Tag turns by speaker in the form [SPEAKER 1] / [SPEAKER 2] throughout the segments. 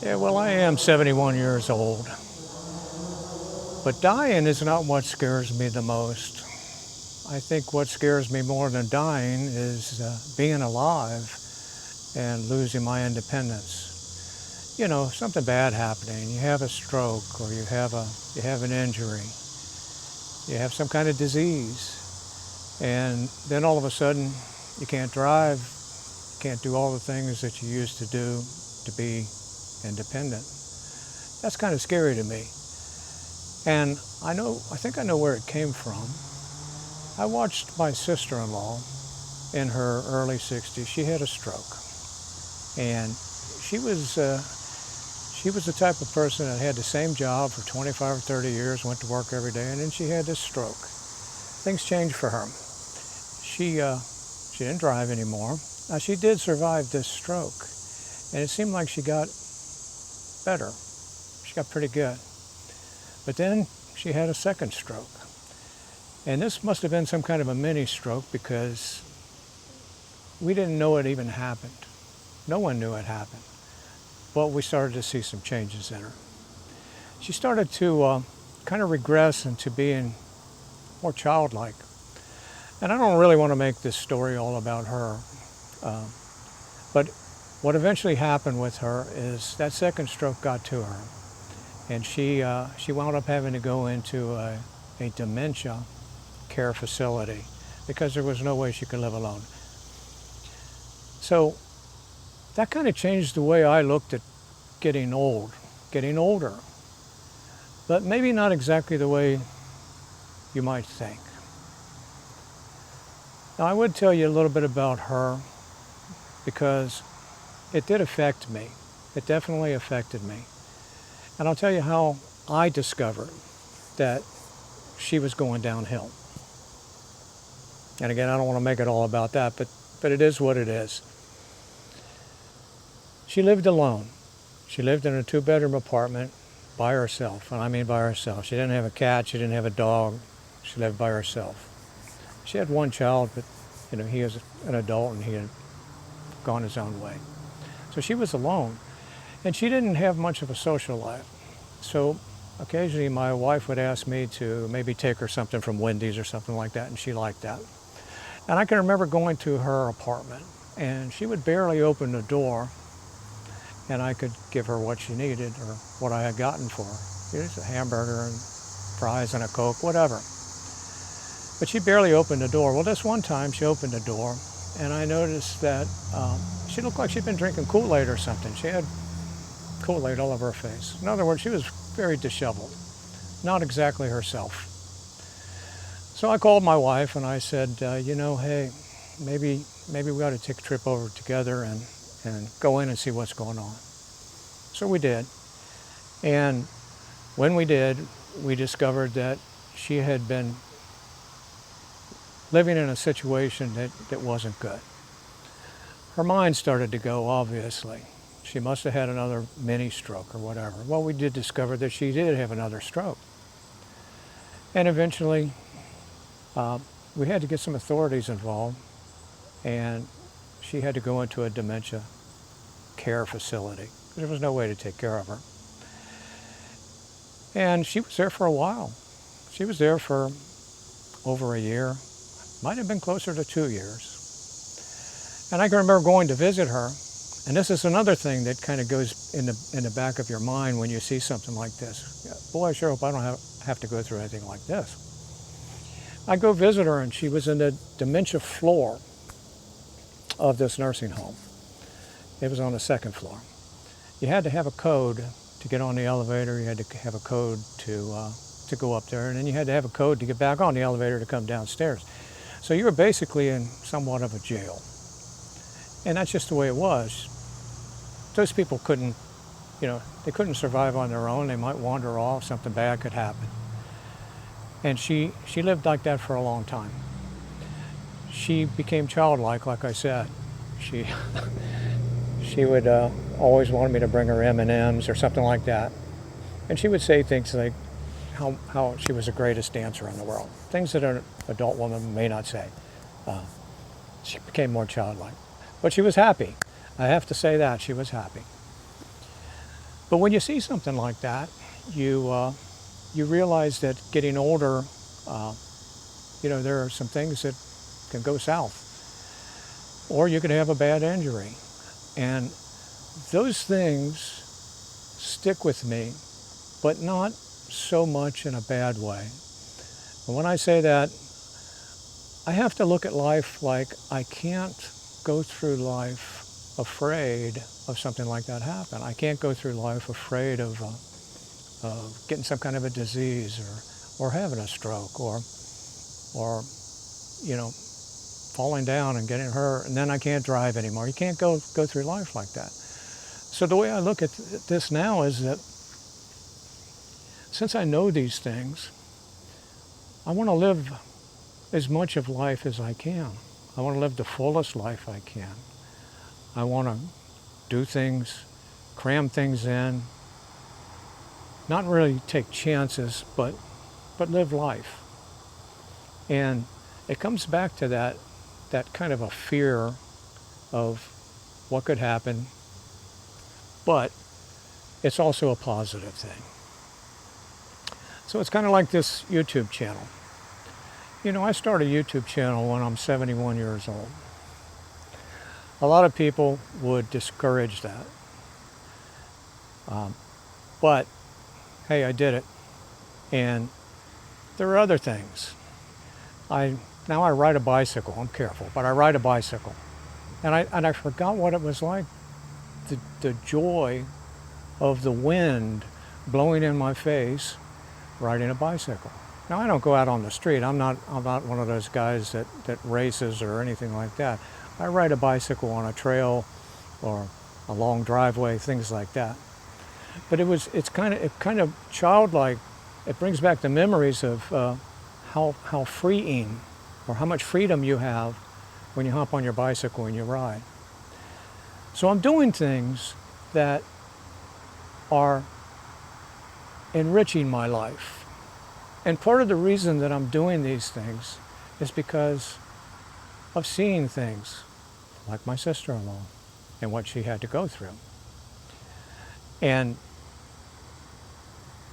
[SPEAKER 1] Yeah, well, I am 71 years old, but dying is not what scares me the most. I think what scares me more than dying is being alive and losing my independence. You know, something bad happening. You have a stroke, or you have an injury. You have some kind of disease, and then all of a sudden, you can't drive, can't do all the things that you used to do to be independent. That's kind of scary to me. And I think I know where it came from. I watched my sister-in-law in her early 60s. She had a stroke, and she was uh, she was the type of person that had the same job for 25 or 30 years, went to work every day, and then she had this stroke. Things changed for her. She didn't drive anymore. Now, she did survive this stroke, and it seemed like she got better. She got pretty good. But then she had a second stroke. And this must have been some kind of a mini stroke because we didn't know it even happened. No one knew it happened. But we started to see some changes in her. She started to kind of regress into being more childlike. And I don't really want to make this story all about her. Uh, but what eventually happened with her is that second stroke got to her. And she wound up having to go into a dementia care facility because there was no way she could live alone. So that kind of changed the way I looked at getting old, getting older, but maybe not exactly the way you might think. Now, I would tell you a little bit about her because it did affect me. It definitely affected me. And I'll tell you how I discovered that she was going downhill. And again, I don't want to make it all about that, but it is what it is. She lived alone. She lived in a 2-bedroom apartment by herself. And I mean by herself. She didn't have a cat. She didn't have a dog. She lived by herself. She had one child, but you know, he was an adult and he had gone his own way. So she was alone. And she didn't have much of a social life. So occasionally my wife would ask me to maybe take her something from Wendy's or something like that, and she liked that. And I can remember going to her apartment, and she would barely open the door, and I could give her what she needed or what I had gotten for her. It was a hamburger and fries and a Coke, whatever. But she barely opened the door. Well, this one time she opened the door, and I noticed that she looked like she'd been drinking Kool-Aid or something. She had Kool-Aid all over her face. In other words, she was very disheveled, not exactly herself. So I called my wife and I said, hey, maybe we ought to take a trip over together and go in and see what's going on. So we did. And when we did, we discovered that she had been living in a situation that wasn't good. Her mind started to go, obviously. She must have had another mini stroke or whatever. Well, we did discover that she did have another stroke. And eventually, we had to get some authorities involved, and she had to go into a dementia care facility. There was no way to take care of her. And she was there for a while. She was there for over a year, might have been closer to 2 years. And I can remember going to visit her. And this is another thing that kind of goes in the back of your mind when you see something like this. Yeah, boy, I sure hope I don't have to go through anything like this. I go visit her, and she was in the dementia floor of this nursing home. It was on the second floor. You had to have a code to get on the elevator. You had to have a code to go up there, and then you had to have a code to get back on the elevator to come downstairs. So you were basically in somewhat of a jail. And that's just the way it was. Those people couldn't, they couldn't survive on their own. They might wander off, something bad could happen. And she lived like that for a long time. She became childlike, like I said. She would always want me to bring her M&Ms or something like that. And she would say things like how she was the greatest dancer in the world. Things that an adult woman may not say. She became more childlike. But she was happy. I have to say that, she was happy. But when you see something like that, you realize that getting older, there are some things that can go south, or you could have a bad injury. And those things stick with me, but not so much in a bad way. And when I say that, I have to look at life like I can't go through life afraid of something like that happen. I can't go through life afraid of getting some kind of a disease or having a stroke or falling down and getting hurt, and then I can't drive anymore. You can't go through life like that. So the way I look at this now is that since I know these things, I want to live as much of life as I can. I want to live the fullest life I can. I want to do things, cram things in, not really take chances, but live life. And it comes back to that kind of a fear of what could happen, but it's also a positive thing. So it's kind of like this YouTube channel. I started a YouTube channel when I'm 71 years old. A lot of people would discourage that. But, hey, I did it. And there are other things. Now I ride a bicycle. I'm careful, but I ride a bicycle. And I forgot what it was like, the joy of the wind blowing in my face riding a bicycle. Now, I don't go out on the street. I'm not one of those guys that races or anything like that. I ride a bicycle on a trail or a long driveway, things like that. But it's kind of childlike. It brings back the memories of how freeing or how much freedom you have when you hop on your bicycle and you ride. So I'm doing things that are enriching my life. And part of the reason that I'm doing these things is because of seeing things like my sister-in-law and what she had to go through. And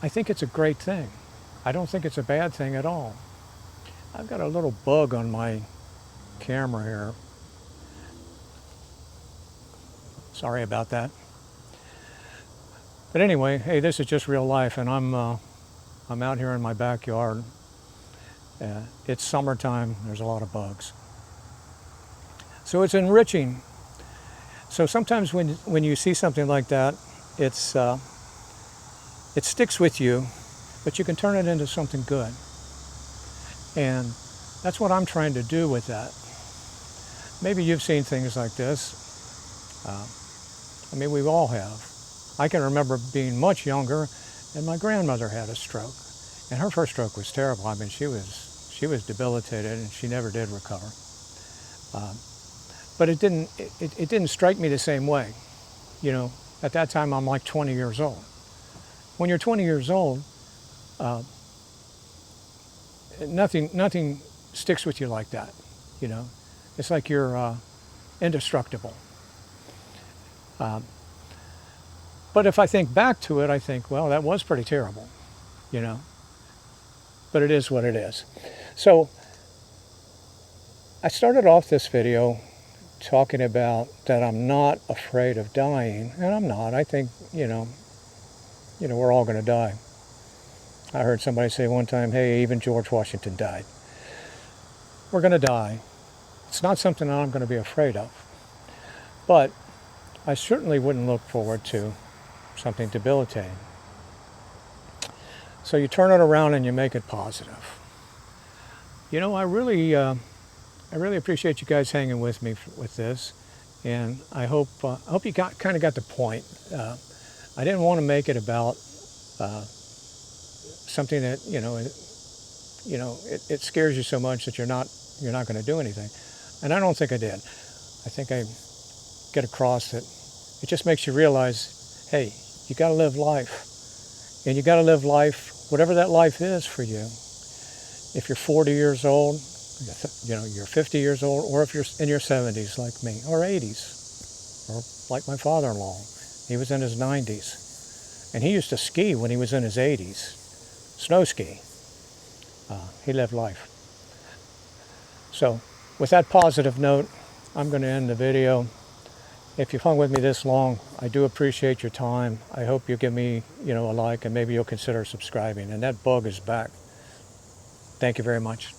[SPEAKER 1] I think it's a great thing. I don't think it's a bad thing at all. I've got a little bug on my camera here. Sorry about that. But anyway, hey, this is just real life, and I'm out here in my backyard. It's summertime. There's a lot of bugs. So it's enriching. So sometimes when you see something like that, it sticks with you, but you can turn it into something good. And that's what I'm trying to do with that. Maybe you've seen things like this. We all have. I can remember being much younger, and my grandmother had a stroke. And her first stroke was terrible. She was debilitated, and she never did recover. But it didn't strike me the same way. At that time, I'm like 20 years old. When you're 20 years old, nothing sticks with you like that. It's like you're indestructible. But if I think back to it, I think, well, that was pretty terrible, But it is what it is. So I started off this video talking about that I'm not afraid of dying, and I'm not. I think, we're all going to die. I heard somebody say one time, hey, even George Washington died. We're going to die. It's not something that I'm going to be afraid of. But I certainly wouldn't look forward to something debilitating. So you turn it around and you make it positive. I really appreciate you guys hanging with me with this, and I hope you kind of got the point. I didn't want to make it about something that it scares you so much that you're not going to do anything, and I don't think I did. I think I get across that it just makes you realize, hey, you got to live life, and you got to live life, whatever that life is for you. If you're 40 years old, you're 50 years old, or if you're in your 70s like me, or 80s, or like my father-in-law, he was in his 90s. And he used to ski when he was in his 80s, snow ski. He lived life. So with that positive note, I'm going to end the video. If you've hung with me this long, I do appreciate your time. I hope you give me, a like, and maybe you'll consider subscribing. And that bug is back. Thank you very much.